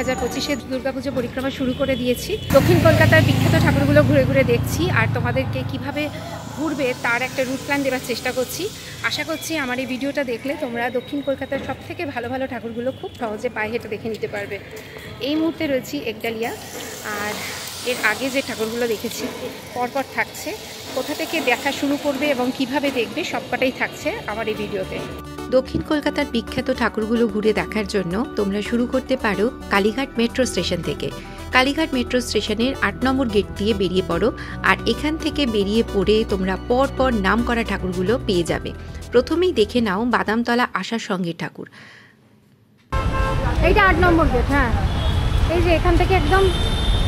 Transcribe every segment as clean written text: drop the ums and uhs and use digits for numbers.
2025-এ দুর্গাপুজো পরিক্রমা শুরু করে দিয়েছি। দক্ষিণ কলকাতার বিখ্যাত ঠাকুরগুলো ঘুরে ঘুরে দেখছি আর তোমাদেরকে কিভাবে ঘুরবে তার একটা রুট প্ল্যান দেওয়ার চেষ্টা করছি। আশা করছি আমার এই ভিডিওটা দেখলে তোমরা দক্ষিণ কলকাতার সবথেকে ভালো ভালো ঠাকুরগুলো খুব সহজে পায়ে হেঁটে দেখে নিতে পারবে। এই মুহূর্তে রয়েছি একডালিয়া, আর এর আগে যে ঠাকুরগুলো দেখেছি পরপর থাকছে। কোথা থেকে দেখা শুরু করবে এবং কিভাবে দেখবে সবকটাই থাকছে আমার এই ভিডিওতে। দক্ষিণ কলকাতার বিখ্যাত ঠাকুরগুলো ঘুরে দেখার জন্য তোমরা শুরু করতে পারো কালীঘাট মেট্রো স্টেশন থেকে। কালীঘাট মেট্রো স্টেশনের 8 নম্বর গেট দিয়ে বেরিয়ে পড়ো, আর এখান থেকে বেরিয়ে পড়ে তোমরা পর নাম করা ঠাকুরগুলো পেয়ে যাবে। প্রথমেই দেখে নাও বাদামতলা আশার সঙ্গে ঠাকুর। এইটা 8 নম্বর গেট। হ্যাঁ, এই যে এখান থেকে একদম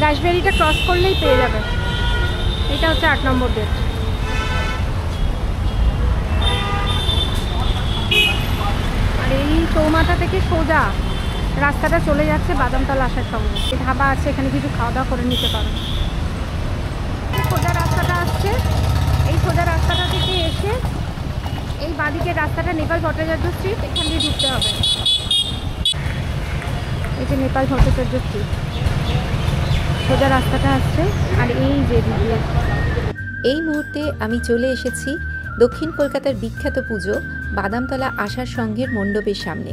রাসবেরিটা ক্রস করলেই পেয়ে যাবে। এটা হচ্ছে 8 নম্বর গেট। আর এই চৌমাথা থেকে সোজা রাস্তাটা চলে যাচ্ছে বাদামতলা আসার সঙ্গে। ধাবা আছে, এখানে কিছু খাওয়া দাওয়া করে নিতে পারো। সোজা রাস্তাটা আসছে, এই সোজা রাস্তাটা থেকে এসে এই বাঁদিকের রাস্তাটা নেপাল ভট্টাচার্য স্ট্রিট, এখান দিয়ে ঢুকতে হবে। এই যে নেপাল ভট্টাচার্য স্ট্রিট, সোজা রাস্তাটা আসছে। আর এই যে এই মুহূর্তে আমি চলে এসেছি দক্ষিণ কলকাতার বিখ্যাত পুজো বাদামতলা আশার সঙ্গের মণ্ডপের সামনে।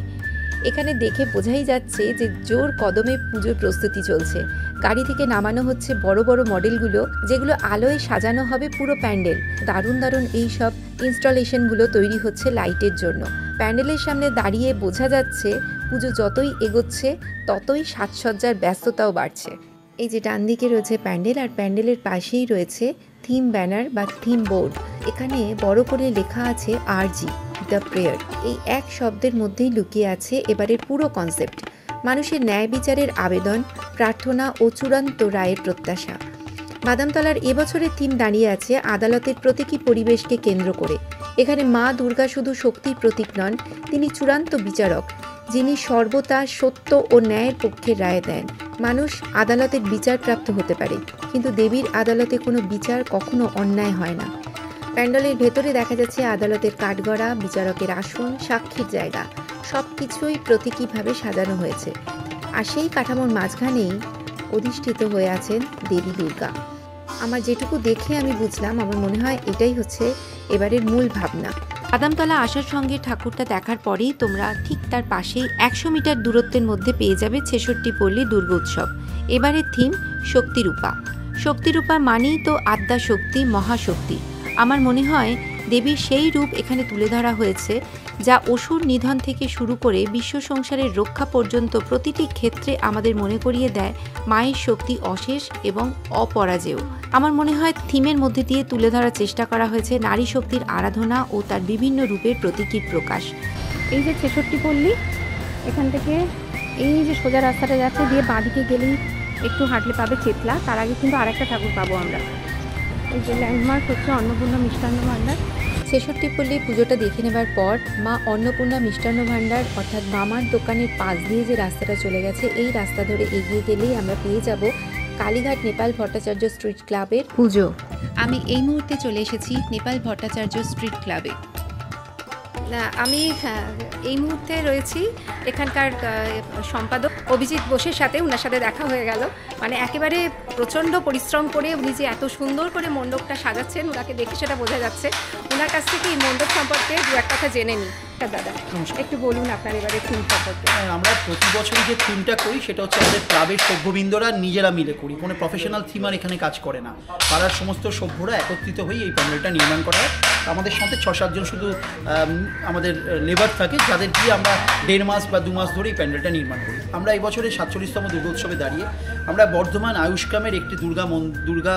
এখানে দেখে বোঝাই যাচ্ছে যে জোর কদমে পুজোর প্রস্তুতি চলছে। গাড়ি থেকে নামানো হচ্ছে বড় বড় মডেলগুলো, যেগুলো আলোয় সাজানো হবে পুরো প্যান্ডেল। দারুণ দারুণ এই সব ইনস্টলেশনগুলো তৈরি হচ্ছে লাইটের জন্য। প্যান্ডেলের সামনে দাঁড়িয়ে বোঝা যাচ্ছে পুজো যতই এগোচ্ছে ততই সাজসজ্জার ব্যস্ততাও বাড়ছে। এই যে ডান দিকে রয়েছে প্যান্ডেল, আর প্যান্ডেলের পাশেই রয়েছে থিম ব্যানার বা থিম বোর্ড। এখানে বড় করে লেখা আছে আরজি দ্য প্রেয়ার। এই এক শব্দের মধ্যেই লুকিয়ে আছে এবারের পুরো কনসেপ্ট। মানুষের ন্যায় বিচারের আবেদন, প্রার্থনা ও চূড়ান্ত রায়ের প্রত্যাশা। বাদামতলার এবছরের থিম দাঁড়িয়ে আছে আদালতের প্রতীকী পরিবেশকে কেন্দ্র করে। এখানে মা দুর্গা শুধু শক্তির প্রতীক নন, তিনি চূড়ান্ত বিচারক, যিনি সর্বদা সত্য ও ন্যায়ের পক্ষে রায় দেন। মানুষ আদালতের বিচারপ্রাপ্ত হতে পারে, কিন্তু দেবীর আদালতে কোনো বিচার কখনো অন্যায় হয় না। প্যান্ডেলের ভেতরে দেখা যাচ্ছে আদালতের কাঠগড়া, বিচারকের আসন, সাক্ষীর জায়গা, সব কিছুই প্রতীকীভাবে সাজানো হয়েছে। আর সেই কাঠামোর মাঝখানেই অধিষ্ঠিত হয়ে আছেন দেবী দুর্গা। আমার যেটুকু দেখে আমি বুঝলাম, আমার মনে হয় এটাই হচ্ছে এবারের মূল ভাবনা। বাদামতলা আসার সঙ্গে ঠাকুরটা দেখার পরেই তোমরা ঠিক তার পাশেই 100 মিটার দূরত্বের মধ্যে পেয়ে যাবে 66 পল্লী দুর্গোৎসব। এবারের থিম শক্তিরূপা। শক্তিরূপা মানেই তো আদ্যা শক্তি, মহাশক্তি। আমার মনে হয় দেবীর সেই রূপ এখানে তুলে ধরা হয়েছে, যা অসুর নিধন থেকে শুরু করে বিশ্ব সংসারের রক্ষা পর্যন্ত প্রতিটি ক্ষেত্রে আমাদের মনে করিয়ে দেয় মায়ের শক্তি অশেষ এবং অপরাজেয়। আমার মনে হয় থিমের মধ্যে দিয়ে তুলে ধরার চেষ্টা করা হয়েছে নারী শক্তির আরাধনা ও তার বিভিন্ন রূপের প্রতীকীর প্রকাশ। এই যে 66 পল্লী, এখান থেকে এই যে সোজা রাস্তাটা যাচ্ছে, দিয়ে বাঁদিকে গেলেই একটু হাঁটলে পাবে চেতলা। তার আগে কিন্তু আরেকটা ঠাকুর পাবো আমরা। এই যে ল্যান্ডমার্ক হচ্ছে অন্নপূর্ণা মিষ্টান্ন ভাণ্ডার। 66 পল্লী পুজোটা দেখে নেবার পর মা অন্নপূর্ণা মিষ্টান্ন ভাণ্ডার অর্থাৎ মামার দোকানের পাশ দিয়ে যে রাস্তাটা চলে গেছে, এই রাস্তা ধরে এগিয়ে গেলেই আমরা পেয়ে যাব কালীঘাট নেপাল ভট্টাচার্য স্ট্রিট ক্লাবের পুজো। আমি এই মুহূর্তে চলে এসেছি নেপাল ভট্টাচার্য স্ট্রিট ক্লাবে। আমি এই মুহূর্তে রয়েছি এখানকার সম্পাদক অভিজিৎ বোসের সাথে। ওনার সাথে দেখা হয়ে গেল। মানে একেবারে প্রচণ্ড পরিশ্রম করে উনি যে এত সুন্দর করে মণ্ডপটা সাজাচ্ছেন, ওনাকে দেখে সেটা বোঝা যাচ্ছে। ওনার কাছ থেকে এই মণ্ডপ সম্পর্কে দু এক কথা জেনে নিই। দাদা একটু বলুন আপনার এবারে থিম সম্পর্কে। আমরা প্রতি বছরই যে থিমটা করি সেটা হচ্ছে আমাদের ক্লাবের সভ্যবৃন্দরা নিজেরা মিলে করি। কোনো প্রফেশনাল থিমার এখানে কাজ করে না। পাড়ার সমস্ত সভ্যরা একত্রিত হয়ে এই প্যান্ডেলটা নির্মাণ করা হয়। আমাদের সাথে 6-7 জন শুধু আমাদের লেবার থাকে, যাদের দিয়ে আমরা 1.5 মাস বা 2 মাস ধরে এই প্যান্ডেলটা নির্মাণ করি। আমরা এই বছরের 47তম দুর্গোৎসবে দাঁড়িয়ে আমরা বর্ধমান আয়ুষ্কামের একটি দুর্গা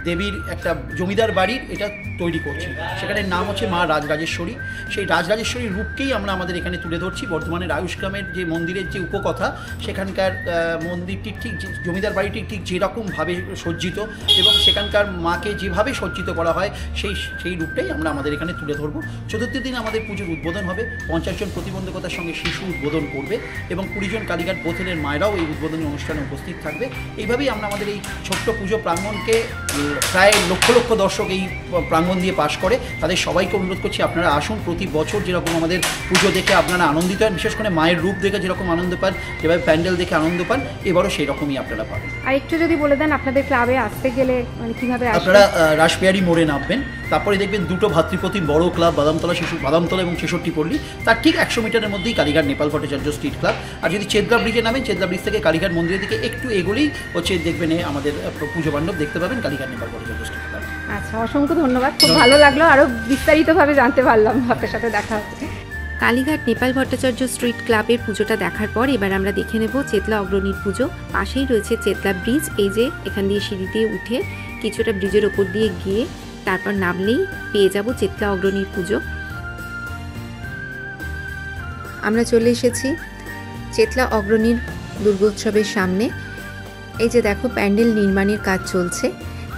দেবীর একটা জমিদার বাড়ির এটা তৈরি করছি। সেখানে নাম হচ্ছে মা রাজরাজেশ্বরী। সেই রাজরাজেশ্বরীর রূপকেই আমরা আমাদের এখানে তুলে ধরছি। বর্ধমানের আয়ুষ্কামের যে মন্দিরের যে উপকথা, সেখানকার মন্দিরটি ঠিক জমিদার বাড়িটি ঠিক যেরকমভাবে সজ্জিত এবং সেখানকার মাকে যেভাবে সজ্জিত করা হয় সেই রূপটাই আমরা আমাদের এখানে তুলে ধরবো। চতুর্থ দিন আমাদের পুজোর উদ্বোধন হবে। 50 জন প্রতিবন্ধকতার সঙ্গে শিশু উদ্বোধন করবে এবং 20 জন কালীঘাট বোথেনের মায়েরাও এই উদ্বোধনী অনুষ্ঠানে উপস্থিত থাকবে। এইভাবেই আমরা আমাদের এই ছোট্ট পুজো প্রাঙ্গণকে প্রায় লক্ষ লক্ষ দর্শক এই প্রাঙ্গণ দিয়ে পাস করে, তাদের সবাইকে অনুরোধ করছি আপনারা আসুন। প্রতি বছর যেরকম আমাদের পুজো দেখে আপনারা আনন্দিত হন, বিশেষ করে মায়ের রূপ দেখে যেরকম আনন্দ পান, যেভাবে প্যান্ডেল দেখে আনন্দ পান, এবারও সেই রকমই আপনারা পাবেন। আর একটু যদি বলে দেন আপনাদের ক্লাবে আসতে গেলে মানে কীভাবে আপনারা রাসবিহারী মোড়ে নামবেন, তারপরে দেখবেন দুটো ভাতৃপ্রতিম বড় ক্লাব বাদামতলা এবং 66 পল্লী, তার ঠিক 100 মিটারের মধ্যেই কালীঘাট নেপাল ভট্টাচার্য স্ট্রিট ক্লাব। আর যদি চেতলা ব্রিজে নামেন, চেতলা ব্রিজ থেকে কালীঘাট মন্দিরের দিকে একটু এগোলেই হচ্ছে দেখবেন আমাদের পুজো মণ্ডপ দেখতে পাবেন, কালীঘাট নেপাল ভট্টাচার্য স্ট্রিট ক্লাব। আচ্ছা, অসংখ্য ধন্যবাদ, খুব ভালো লাগলো, আরও বিস্তারিতভাবে জানতে পারলাম, আপনার সাথে দেখা হচ্ছে। কালীঘাট নেপাল ভট্টাচার্য স্ট্রিট ক্লাবের পুজোটা দেখার পর এবার আমরা দেখে নেব চেতলা অগ্রণীর পুজো। পাশেই রয়েছে চেতলা ব্রিজ, এই যে এখান দিয়ে সিঁড়ি দিয়ে উঠে কিছুটা ব্রিজের ওপর দিয়ে গিয়ে তারপর নামলেই পেয়ে যাব চেতলা অগ্রণীর পুজো। আমরা চলে এসেছি চেতলা অগ্রণীর দুর্গোৎসবের সামনে। এই যে দেখো প্যান্ডেল নির্মাণের কাজ চলছে।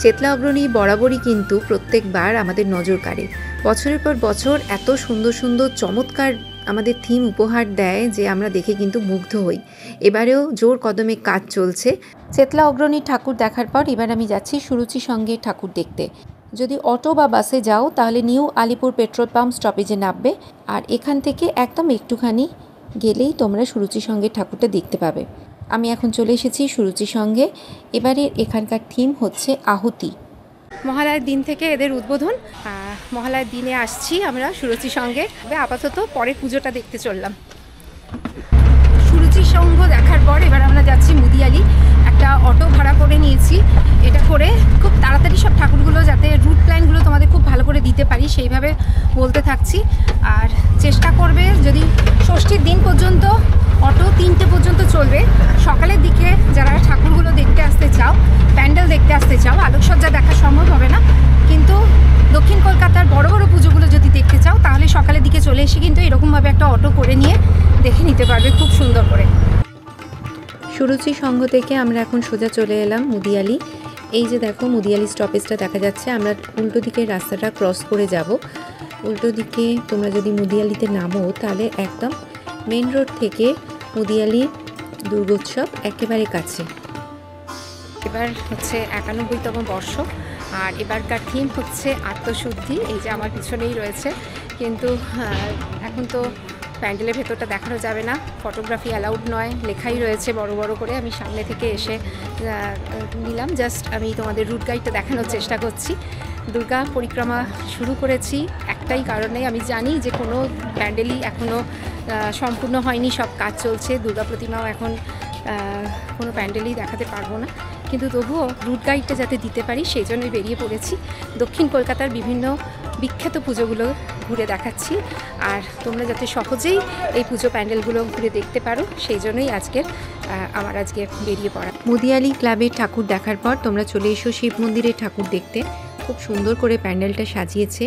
চেতলা অগ্রণী বরাবরই কিন্তু প্রত্যেকবার আমাদের নজর কাড়ে, বছরের পর বছর এত সুন্দর সুন্দর চমৎকার আমাদের থিম উপহার দেয় যে আমরা দেখে কিন্তু মুগ্ধ হই। এবারেও জোর কদমে কাজ চলছে। চেতলা অগ্রণী ঠাকুর দেখার পর এবার আমি যাচ্ছি সুরুচি সঙ্গে ঠাকুর দেখতে। যদি অটো বা বাসে যাও তাহলে নিউ আলিপুর পেট্রোল পাম্প স্টপেজে নামবে, আর এখান থেকে একদম একটুখানি গেলেই তোমরা সুরুচি সঙ্গে ঠাকুরটা দেখতে পাবে। আমি এখন চলে এসেছি সুরুচি সঙ্গে। এবারে এখানকার থিম হচ্ছে আহুতি। মহালয়ার দিন থেকে এদের উদ্বোধন, মহালয়ার দিনে আসছি আমরা সুরুচি সঙ্গে। আপাতত পরে পুজোটা দেখতে চললাম। সুরুচি সঙ্গ দেখার পর এবার আমরা যাচ্ছি মুদিয়ালি। একটা অটো ভাড়া করে নিয়েছি, এটা করে খুব তাড়াতাড়ি সব ঠাকুরগুলো যাতে রুট প্ল্যানগুলো তোমাদের খুব ভালো করে দিতে পারি সেইভাবে বলতে থাকছি। আর চেষ্টা করবে যদি ষষ্ঠীর দিন পর্যন্ত অটো 3টে পর্যন্ত চলবে। সকালের দিকে যারা ঠাকুরগুলো দেখতে আসতে চাও, প্যান্ডেল দেখতে আসতে চাও, আলোকসজ্জা দেখা সম্ভব হবে না, কিন্তু দক্ষিণ কলকাতার বড় বড় পুজোগুলো যদি দেখতে চাও তাহলে সকালের দিকে চলে এসে কিন্তু এরকমভাবে একটা অটো করে নিয়ে দেখে নিতে পারবে খুব সুন্দর করে। সুরুচি সংঘ থেকে আমরা এখন সোজা চলে এলাম মুদিয়ালি। এই যে দেখো মুদিয়ালি স্টপেজটা দেখা যাচ্ছে। আমরা উল্টো দিকের রাস্তাটা ক্রস করে যাব। উল্টো দিকে তোমরা যদি মুদিয়ালিতে নামো তাহলে একদম মেন রোড থেকে মুদিয়ালি দুর্গোৎসব একেবারে কাছে। এবার হচ্ছে 91তম বর্ষ, আর এবারকার থিম হচ্ছে আত্মশুদ্ধি। এই যে আমার পিছনেই রয়েছে, কিন্তু এখন তো প্যান্ডেলের ভেতরটা দেখানো যাবে না, ফটোগ্রাফি অ্যালাউড নয়, লেখাই রয়েছে বড় বড় করে। আমি সামনে থেকে এসে নিলাম, জাস্ট আমি তোমাদের রুট গাইডটা দেখানোর চেষ্টা করছি। দুর্গা পরিক্রমা শুরু করেছি একটাই কারণে, আমি জানি যে কোনো প্যান্ডেলই এখনও সম্পূর্ণ হয়নি, সব কাজ চলছে, দুর্গা প্রতিমাও এখন কোনো প্যান্ডেলই দেখাতে পারবো না, কিন্তু তবুও রুট গাইডটা যাতে দিতে পারি সেই জন্যই বেরিয়ে পড়েছি। দক্ষিণ কলকাতার বিভিন্ন বিখ্যাত পুজোগুলো ঘুরে দেখাচ্ছি, আর তোমরা যাতে সহজেই এই পুজো প্যান্ডেলগুলো ঘুরে দেখতে পারো সেই জন্যই আমার আজকে বেরিয়ে পড়া। মুদিয়ালি ক্লাবের ঠাকুর দেখার পর তোমরা চলে এসো শিব মন্দিরের ঠাকুর দেখতে। খুব সুন্দর করে প্যান্ডেলটা সাজিয়েছে।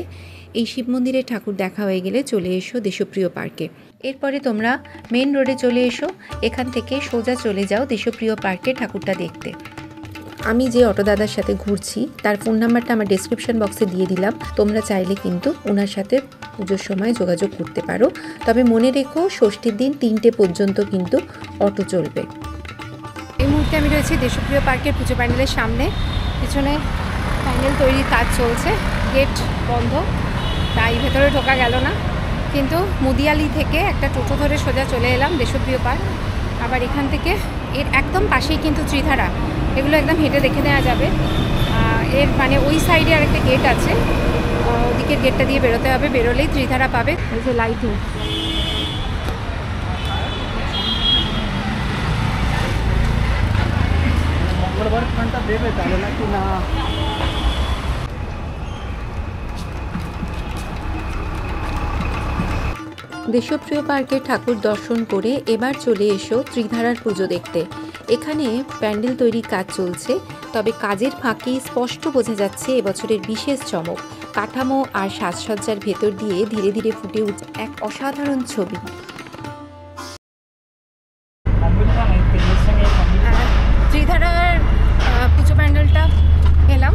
এই শিব মন্দিরের ঠাকুর দেখা হয়ে গেলে চলে এসো দেশপ্রিয় পার্কে। এরপরে তোমরা মেন রোডে চলে এসো, এখান থেকে সোজা চলে যাও দেশপ্রিয় পার্কে ঠাকুরটা দেখতে। আমি যে অটো দাদার সাথে ঘুরছি তার ফোন নাম্বারটা আমার ডেসক্রিপশন বক্সে দিয়ে দিলাম, তোমরা চাইলে কিন্তু ওনার সাথে পুজোর সময় যোগাযোগ করতে পারো। তবে মনে রেখো ষষ্ঠীর দিন 3টে পর্যন্ত কিন্তু অটো চলবে। এই মুহূর্তে আমি রয়েছি দেশপ্রিয় পার্কের পুজো প্যান্ডেলের সামনে। পিছনে প্যান্ডেল তৈরির কাজ চলছে, গেট বন্ধ, তাই ভেতরে ঢোকা গেল না, কিন্তু মুদিয়ালি থেকে একটা টোটো ধরে সোজা চলে এলাম দেশপ্রিয় পার্ক। আবার এখান থেকে এর একদম পাশেই কিন্তু ত্রিধারা, এগুলো একদম হেঁটে দেখে নেওয়া যাবে। এর মানে ওই সাইডে আরেকটা গেট আছে, ওদিকের গেটটা দিয়ে বেরোতে হবে, বেরোলেই ত্রিধারা পাবে। এই যে লাইটিং, মঙ্গলবার খানটা দেবে তাহলে নাকি না? দেশপ্রিয় পার্কে ঠাকুর দর্শন করে এবার চলে এসো ত্রিধারার পুজো দেখতে। এখানে প্যান্ডেল তৈরির কাজ চলছে, তবে কাজের ফাঁকে স্পষ্ট বোঝা যাচ্ছে এবছরের বিশেষ চমক। কাঠামো আর সাজসজ্জার ভেতর দিয়ে ধীরে ধীরে ফুটে উঠছে এক অসাধারণ ছবি। ত্রিধারার পুজো প্যান্ডেলটা এলাম,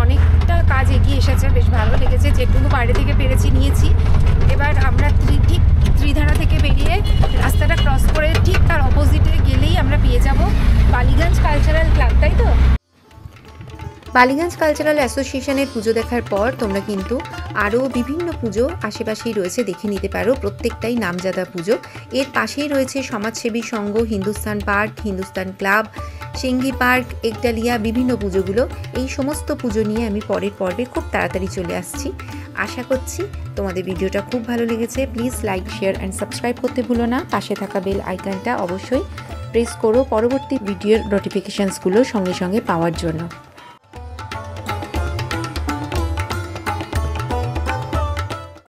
অনেকটা কাজ এগিয়ে এসেছে, বেশ ভালো লেগেছে, যেটুকু বাইরে থেকে পেরেছি নিয়েছি। এবার আমরা ঠিক ত্রিধারা থেকে বেরিয়ে রাস্তাটা ক্রস করে ঠিক তার অপোজিটে গেলেই আমরা পেয়ে যাব বালিগঞ্জ কালচারাল ক্লাব, তাই তো? বালিগঞ্জ কালচারাল অ্যাসোসিয়েশনের পুজো দেখার পর তোমরা কিন্তু আরও বিভিন্ন পুজো আশেপাশেই রয়েছে, দেখে নিতে পারো। প্রত্যেকটাই নামজাদা পুজো। এর পাশেই রয়েছে সমাজসেবী সংঘ, হিন্দুস্তান পার্ক, হিন্দুস্তান ক্লাব, সিঙ্গি পার্ক, একডালিয়া, বিভিন্ন পুজোগুলো। এই সমস্ত পুজো নিয়ে আমি পরের পর্বে খুব তাড়াতাড়ি চলে আসছি। আশা করছি তোমাদের ভিডিওটা খুব ভালো লেগেছে। Please like, share and subscribe করতে ভুলো না। পাশে থাকা বেল আইকনটা অবশ্যই প্রেস করো পরবর্তী ভিডিওর নোটিফিকেশানসগুলো সঙ্গে সঙ্গে পাওয়ার জন্য।